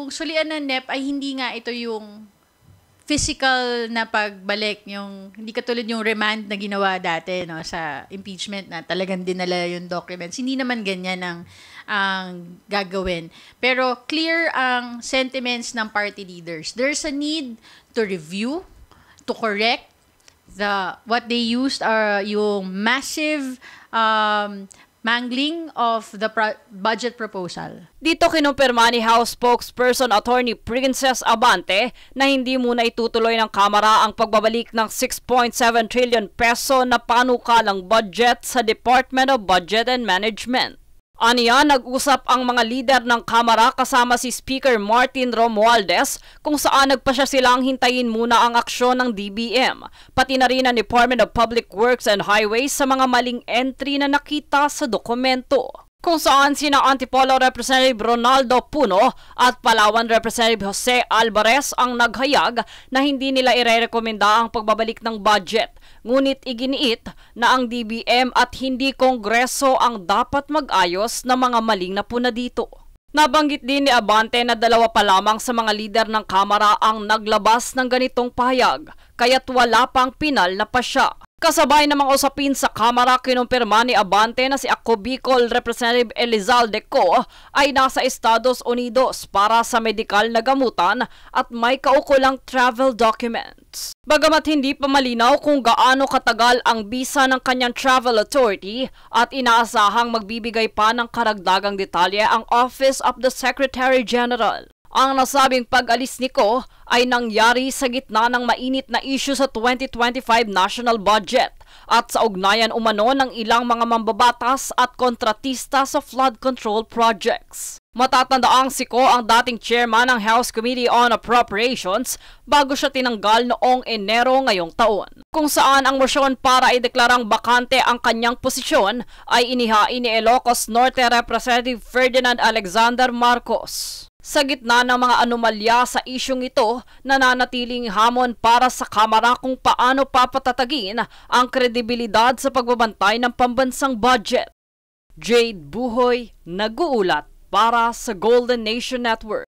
Kung sulian ng NEP ay hindi nga ito yung physical na pagbalik, yung hindi katulad yung remand na ginawa dati no, sa impeachment na talagang dinala yung documents. Hindi naman ganyan ang gagawin. Pero clear ang sentiments ng party leaders. There's a need to review, to correct what they used are yung massive mangling of the budget proposal. Dito kinumpirma ni House Spokesperson Attorney Princess Abante na hindi muna itutuloy ng Kamara ang pagbabalik ng 6.7 trillion peso na panukalang budget sa Department of Budget and Management. Aniya, nag-usap ang mga lider ng Kamara kasama si Speaker Martin Romualdez kung saan nagpasya silang hintayin muna ang aksyon ng DBM, pati na rin ang Department of Public Works and Highways sa mga maling entry na nakita sa dokumento. Kung saan sina Antipolo Representative Ronaldo Puno at Palawan Representative Jose Alvarez ang naghayag na hindi nila irerekomenda ang pagbabalik ng budget. Ngunit iginiit na ang DBM at hindi Kongreso ang dapat mag-ayos ng mga maling napuna dito. Nabanggit din ni Abante na 2 pa lamang sa mga lider ng Kamara ang naglabas ng ganitong pahayag, kaya't wala pang pinal na pasya. Kasabay namang usapin sa Kamara, kinumpirma ni Abante na si Ako Bicol Representative Elizalde Co ay nasa Estados Unidos para sa medikal na gamutan at may kaukulang travel documents. Bagamat hindi pa malinaw kung gaano katagal ang bisa ng kanyang travel authority at inaasahang magbibigay pa ng karagdagang detalye ang Office of the Secretary General. Ang nasabing pag-alis ni Ko ay nangyari sa gitna ng mainit na issue sa 2025 national budget at sa ugnayan umano ng ilang mga mambabatas at kontratista sa flood control projects. Matatandaang si Ko ang dating chairman ng House Committee on Appropriations bago siya tinanggal noong Enero ngayong taon, kung saan ang motion para ideklarang bakante ang kanyang posisyon ay inihain ni Ilocos Norte Representative Ferdinand Alexander Marcos. Sa gitna ng mga anomalya sa isyong ito, nananatiling hamon para sa Kamara kung paano papatatagin ang kredibilidad sa pagbabantay ng pambansang budget. Jade Buhoy, nag-uulat para sa Golden Nation Network.